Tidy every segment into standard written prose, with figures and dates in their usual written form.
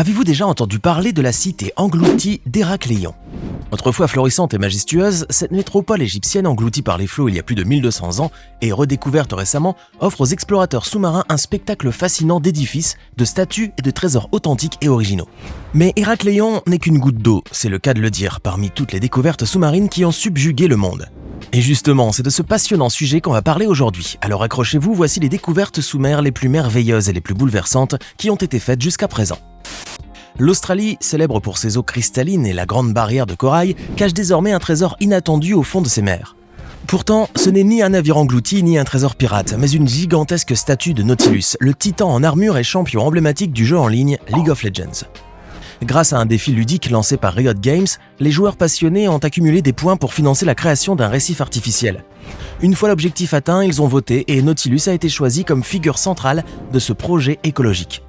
Avez-vous déjà entendu parler de la cité engloutie d'Héracléon? Autrefois florissante et majestueuse, cette métropole égyptienne engloutie par les flots il y a plus de 1200 ans et redécouverte récemment offre aux explorateurs sous-marins un spectacle fascinant d'édifices, de statues et de trésors authentiques et originaux. Mais Héracléon n'est qu'une goutte d'eau, c'est le cas de le dire, parmi toutes les découvertes sous-marines qui ont subjugué le monde. Et justement, c'est de ce passionnant sujet qu'on va parler aujourd'hui. Alors accrochez-vous, voici les découvertes sous-mer les plus merveilleuses et les plus bouleversantes qui ont été faites jusqu'à présent. L'Australie, célèbre pour ses eaux cristallines et la grande barrière de corail, cache désormais un trésor inattendu au fond de ses mers. Pourtant, ce n'est ni un navire englouti ni un trésor pirate, mais une gigantesque statue de Nautilus, le titan en armure et champion emblématique du jeu en ligne League of Legends. Grâce à un défi ludique lancé par Riot Games, les joueurs passionnés ont accumulé des points pour financer la création d'un récif artificiel. Une fois l'objectif atteint, ils ont voté et Nautilus a été choisi comme figure centrale de ce projet écologique.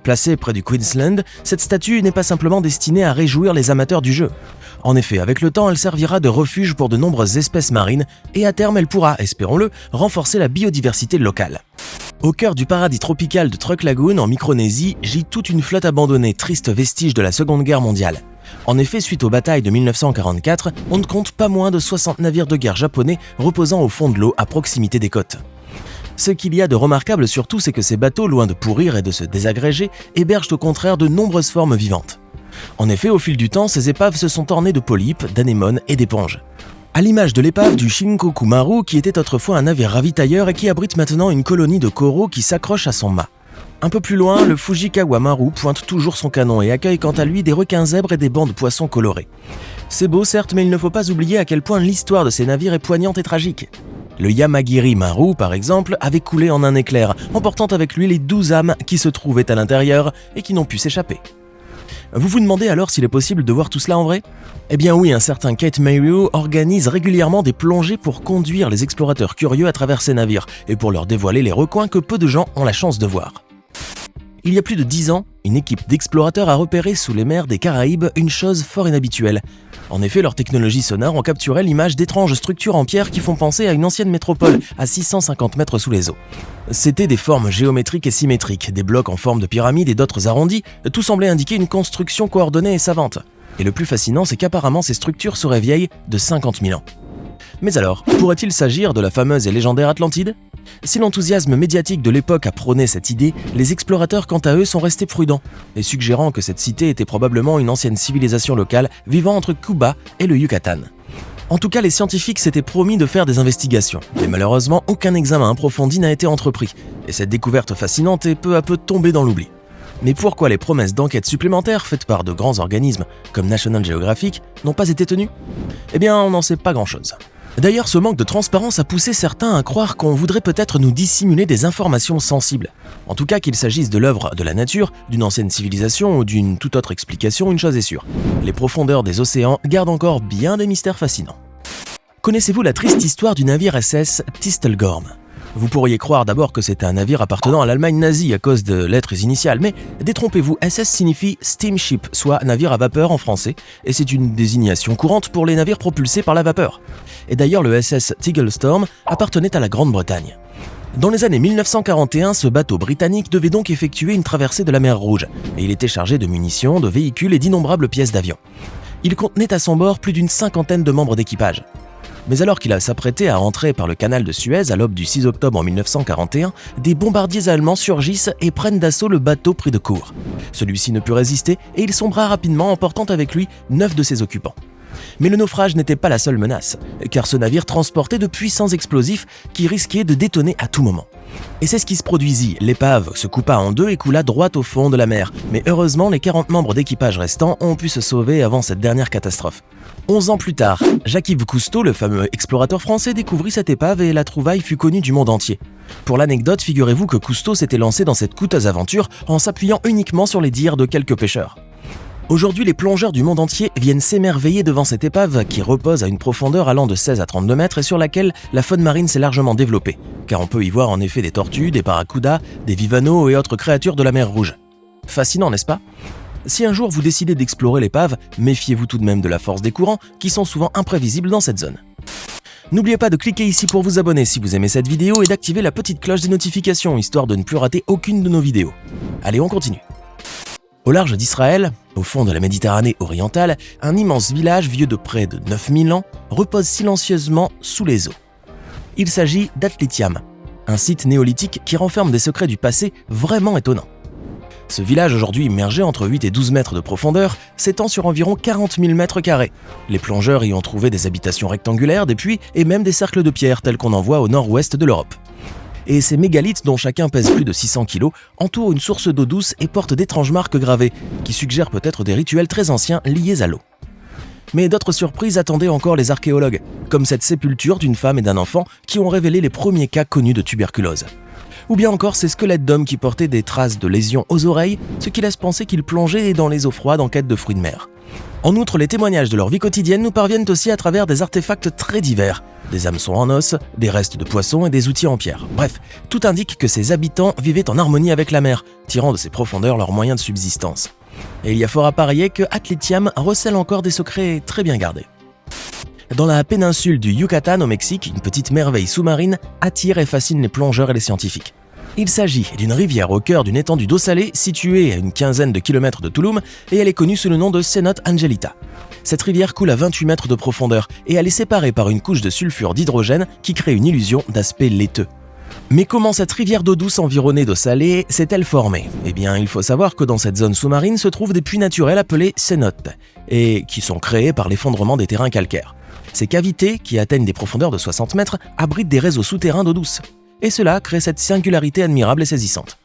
Placée près du Queensland, cette statue n'est pas simplement destinée à réjouir les amateurs du jeu. En effet, avec le temps, elle servira de refuge pour de nombreuses espèces marines et à terme, elle pourra, espérons-le, renforcer la biodiversité locale. Au cœur du paradis tropical de Truk Lagoon, en Micronésie, gît toute une flotte abandonnée, triste vestige de la Seconde Guerre mondiale. En effet, suite aux batailles de 1944, on ne compte pas moins de 60 navires de guerre japonais reposant au fond de l'eau à proximité des côtes. Ce qu'il y a de remarquable surtout, c'est que ces bateaux, loin de pourrir et de se désagréger, hébergent au contraire de nombreuses formes vivantes. En effet, au fil du temps, ces épaves se sont ornées de polypes, d'anémones et d'éponges. À l'image de l'épave du Shinkoku Maru, qui était autrefois un navire ravitailleur et qui abrite maintenant une colonie de coraux qui s'accroche à son mât. Un peu plus loin, le Fujikawa Maru pointe toujours son canon et accueille quant à lui des requins zèbres et des bancs de poissons colorés. C'est beau certes, mais il ne faut pas oublier à quel point l'histoire de ces navires est poignante et tragique. Le Yamagiri Maru, par exemple, avait coulé en un éclair, emportant avec lui les 12 âmes qui se trouvaient à l'intérieur et qui n'ont pu s'échapper. Vous vous demandez alors s'il est possible de voir tout cela en vrai? Eh bien oui, un certain Kate Mayhew organise régulièrement des plongées pour conduire les explorateurs curieux à travers ces navires et pour leur dévoiler les recoins que peu de gens ont la chance de voir. Il y a plus de 10 ans, une équipe d'explorateurs a repéré sous les mers des Caraïbes une chose fort inhabituelle. En effet, leur technologie sonore ont capturé l'image d'étranges structures en pierre qui font penser à une ancienne métropole à 650 mètres sous les eaux. C'étaient des formes géométriques et symétriques, des blocs en forme de pyramide et d'autres arrondis, tout semblait indiquer une construction coordonnée et savante. Et le plus fascinant, c'est qu'apparemment ces structures seraient vieilles de 50 000 ans. Mais alors, pourrait-il s'agir de la fameuse et légendaire Atlantide? Si l'enthousiasme médiatique de l'époque a prôné cette idée, les explorateurs quant à eux sont restés prudents, et suggérant que cette cité était probablement une ancienne civilisation locale vivant entre Cuba et le Yucatan. En tout cas, les scientifiques s'étaient promis de faire des investigations, mais malheureusement aucun examen approfondi n'a été entrepris, et cette découverte fascinante est peu à peu tombée dans l'oubli. Mais pourquoi les promesses d'enquêtes supplémentaires faites par de grands organismes comme National Geographic n'ont pas été tenues? Eh bien, on n'en sait pas grand-chose. D'ailleurs, ce manque de transparence a poussé certains à croire qu'on voudrait peut-être nous dissimuler des informations sensibles. En tout cas, qu'il s'agisse de l'œuvre de la nature, d'une ancienne civilisation ou d'une toute autre explication, une chose est sûre. Les profondeurs des océans gardent encore bien des mystères fascinants. Connaissez-vous la triste histoire du navire SS Tistelgorm? Vous pourriez croire d'abord que c'était un navire appartenant à l'Allemagne nazie à cause de lettres initiales, mais détrompez-vous, SS signifie steamship, soit navire à vapeur en français, et c'est une désignation courante pour les navires propulsés par la vapeur. Et d'ailleurs, le SS Tigelstorm appartenait à la Grande-Bretagne. Dans les années 1941, ce bateau britannique devait donc effectuer une traversée de la mer Rouge, et il était chargé de munitions, de véhicules et d'innombrables pièces d'avion. Il contenait à son bord plus d'une cinquantaine de membres d'équipage. Mais alors qu'il s'apprêtait à entrer par le canal de Suez à l'aube du 6 octobre en 1941, des bombardiers allemands surgissent et prennent d'assaut le bateau pris de court. Celui-ci ne put résister et il sombra rapidement, emportant avec lui 9 de ses occupants. Mais le naufrage n'était pas la seule menace, car ce navire transportait de puissants explosifs qui risquaient de détonner à tout moment. Et c'est ce qui se produisit, l'épave se coupa en deux et coula droit au fond de la mer, mais heureusement les 40 membres d'équipage restants ont pu se sauver avant cette dernière catastrophe. 11 ans plus tard, Jacques-Yves Cousteau, le fameux explorateur français, découvrit cette épave et la trouvaille fut connue du monde entier. Pour l'anecdote, figurez-vous que Cousteau s'était lancé dans cette coûteuse aventure en s'appuyant uniquement sur les dires de quelques pêcheurs. Aujourd'hui, les plongeurs du monde entier viennent s'émerveiller devant cette épave qui repose à une profondeur allant de 16 à 32 mètres et sur laquelle la faune marine s'est largement développée, car on peut y voir en effet des tortues, des barracudas, des vivanos et autres créatures de la mer Rouge. Fascinant, n'est-ce pas? Si un jour vous décidez d'explorer l'épave, méfiez-vous tout de même de la force des courants qui sont souvent imprévisibles dans cette zone. N'oubliez pas de cliquer ici pour vous abonner si vous aimez cette vidéo et d'activer la petite cloche des notifications histoire de ne plus rater aucune de nos vidéos. Allez, on continue. Au large d'Israël, au fond de la Méditerranée orientale, un immense village vieux de près de 9000 ans repose silencieusement sous les eaux. Il s'agit d'Atletiam, un site néolithique qui renferme des secrets du passé vraiment étonnants. Ce village, aujourd'hui immergé entre 8 et 12 mètres de profondeur, s'étend sur environ 40 000 mètres carrés. Les plongeurs y ont trouvé des habitations rectangulaires, des puits et même des cercles de pierre tels qu'on en voit au nord-ouest de l'Europe. Et ces mégalithes, dont chacun pèse plus de 600 kg, entourent une source d'eau douce et portent d'étranges marques gravées, qui suggèrent peut-être des rituels très anciens liés à l'eau. Mais d'autres surprises attendaient encore les archéologues, comme cette sépulture d'une femme et d'un enfant qui ont révélé les premiers cas connus de tuberculose. Ou bien encore ces squelettes d'hommes qui portaient des traces de lésions aux oreilles, ce qui laisse penser qu'ils plongeaient dans les eaux froides en quête de fruits de mer. En outre, les témoignages de leur vie quotidienne nous parviennent aussi à travers des artefacts très divers, des hameçons en os, des restes de poissons et des outils en pierre. Bref, tout indique que ces habitants vivaient en harmonie avec la mer, tirant de ses profondeurs leurs moyens de subsistance. Et il y a fort à parier que Atletiam recèle encore des secrets très bien gardés. Dans la péninsule du Yucatan au Mexique, une petite merveille sous-marine attire et fascine les plongeurs et les scientifiques. Il s'agit d'une rivière au cœur d'une étendue d'eau salée située à une quinzaine de kilomètres de Tulum et elle est connue sous le nom de Cenote Angelita. Cette rivière coule à 28 mètres de profondeur et elle est séparée par une couche de sulfure d'hydrogène qui crée une illusion d'aspect laiteux. Mais comment cette rivière d'eau douce environnée d'eau salée s'est-elle formée ? Eh bien, il faut savoir que dans cette zone sous-marine se trouvent des puits naturels appelés cénotes et qui sont créés par l'effondrement des terrains calcaires. Ces cavités, qui atteignent des profondeurs de 60 mètres, abritent des réseaux souterrains d'eau douce. Et cela crée cette singularité admirable et saisissante.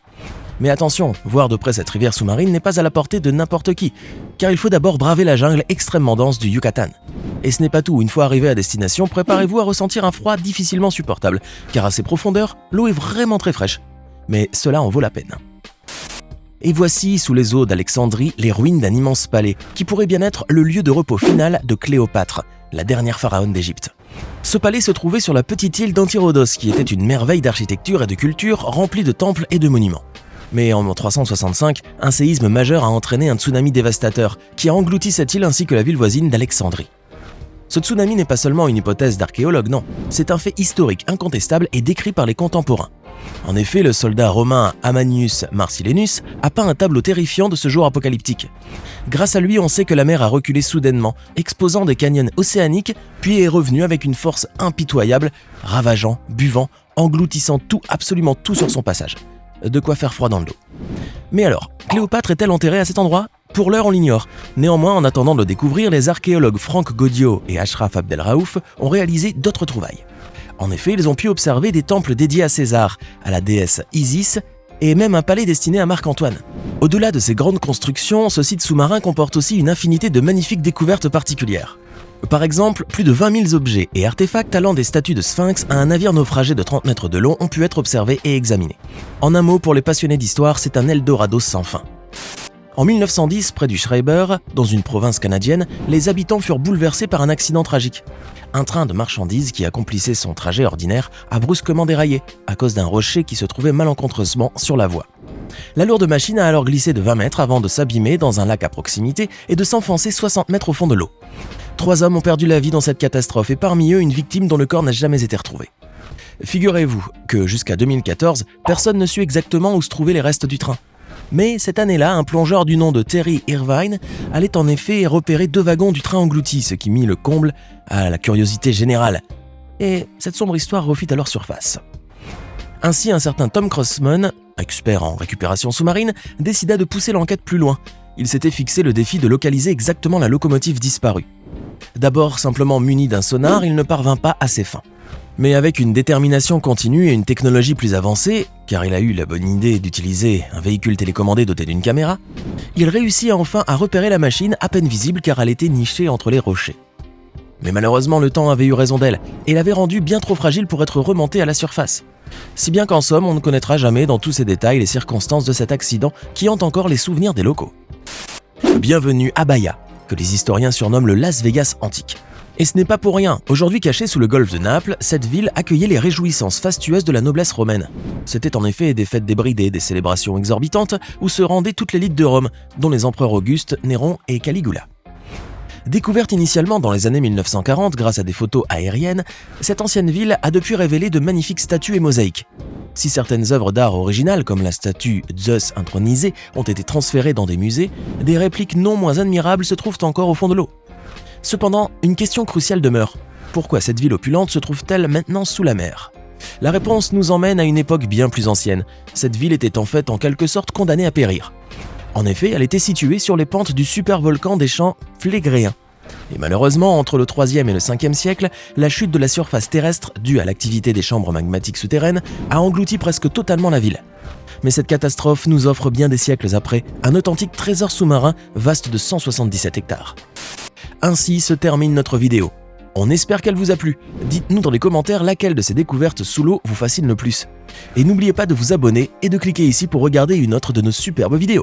Mais attention, voir de près cette rivière sous-marine n'est pas à la portée de n'importe qui, car il faut d'abord braver la jungle extrêmement dense du Yucatan. Et ce n'est pas tout, une fois arrivé à destination, préparez-vous à ressentir un froid difficilement supportable, car à ces profondeurs, l'eau est vraiment très fraîche. Mais cela en vaut la peine. Et voici, sous les eaux d'Alexandrie, les ruines d'un immense palais, qui pourrait bien être le lieu de repos final de Cléopâtre, la dernière pharaone d'Égypte. Ce palais se trouvait sur la petite île d'Antirodos, qui était une merveille d'architecture et de culture remplie de temples et de monuments. Mais en 365, un séisme majeur a entraîné un tsunami dévastateur qui a englouti cette île ainsi que la ville voisine d'Alexandrie. Ce tsunami n'est pas seulement une hypothèse d'archéologue, non, c'est un fait historique incontestable et décrit par les contemporains. En effet, le soldat romain Amanius Marcellinus a peint un tableau terrifiant de ce jour apocalyptique. Grâce à lui, on sait que la mer a reculé soudainement, exposant des canyons océaniques, puis est revenue avec une force impitoyable, ravageant, buvant, engloutissant tout, absolument tout sur son passage. De quoi faire froid dans le dos. Mais alors, Cléopâtre est-elle enterrée à cet endroit ? Pour l'heure, on l'ignore. Néanmoins, en attendant de le découvrir, les archéologues Franck Gaudiot et Ashraf Abdelraouf ont réalisé d'autres trouvailles. En effet, ils ont pu observer des temples dédiés à César, à la déesse Isis, et même un palais destiné à Marc-Antoine. Au-delà de ces grandes constructions, ce site sous-marin comporte aussi une infinité de magnifiques découvertes particulières. Par exemple, plus de 20 000 objets et artefacts allant des statues de sphinx à un navire naufragé de 30 mètres de long ont pu être observés et examinés. En un mot, pour les passionnés d'histoire, c'est un Eldorado sans fin. En 1910, près du Schreiber, dans une province canadienne, les habitants furent bouleversés par un accident tragique. Un train de marchandises qui accomplissait son trajet ordinaire a brusquement déraillé à cause d'un rocher qui se trouvait malencontreusement sur la voie. La lourde machine a alors glissé de 20 mètres avant de s'abîmer dans un lac à proximité et de s'enfoncer 60 mètres au fond de l'eau. 3 hommes ont perdu la vie dans cette catastrophe et parmi eux une victime dont le corps n'a jamais été retrouvé. Figurez-vous que jusqu'à 2014, personne ne sut exactement où se trouvaient les restes du train. Mais cette année-là, un plongeur du nom de Terry Irvine allait en effet repérer 2 wagons du train engloutis, ce qui mit le comble à la curiosité générale. Et cette sombre histoire refit alors surface. Ainsi, un certain Tom Crossman, expert en récupération sous-marine, décida de pousser l'enquête plus loin. Il s'était fixé le défi de localiser exactement la locomotive disparue. D'abord simplement muni d'un sonar, il ne parvint pas à ses fins. Mais avec une détermination continue et une technologie plus avancée, car il a eu la bonne idée d'utiliser un véhicule télécommandé doté d'une caméra, il réussit enfin à repérer la machine à peine visible car elle était nichée entre les rochers. Mais malheureusement, le temps avait eu raison d'elle et l'avait rendue bien trop fragile pour être remontée à la surface. Si bien qu'en somme, on ne connaîtra jamais dans tous ces détails les circonstances de cet accident qui hante encore les souvenirs des locaux. Bienvenue à Bahia, que les historiens surnomment le Las Vegas antique. Et ce n'est pas pour rien, aujourd'hui cachée sous le golfe de Naples, cette ville accueillait les réjouissances fastueuses de la noblesse romaine. C'était en effet des fêtes débridées, des célébrations exorbitantes où se rendaient toute l'élite de Rome, dont les empereurs Auguste, Néron et Caligula. Découverte initialement dans les années 1940 grâce à des photos aériennes, cette ancienne ville a depuis révélé de magnifiques statues et mosaïques. Si certaines œuvres d'art originales, comme la statue Zeus intronisé, ont été transférées dans des musées, des répliques non moins admirables se trouvent encore au fond de l'eau. Cependant, une question cruciale demeure. Pourquoi cette ville opulente se trouve-t-elle maintenant sous la mer ? La réponse nous emmène à une époque bien plus ancienne. Cette ville était en fait en quelque sorte condamnée à périr. En effet, elle était située sur les pentes du supervolcan des champs Phlégréens. Et malheureusement, entre le 3e et le 5e siècle, la chute de la surface terrestre, due à l'activité des chambres magmatiques souterraines, a englouti presque totalement la ville. Mais cette catastrophe nous offre bien des siècles après un authentique trésor sous-marin vaste de 177 hectares. Ainsi se termine notre vidéo. On espère qu'elle vous a plu. Dites-nous dans les commentaires laquelle de ces découvertes sous l'eau vous fascine le plus. Et n'oubliez pas de vous abonner et de cliquer ici pour regarder une autre de nos superbes vidéos.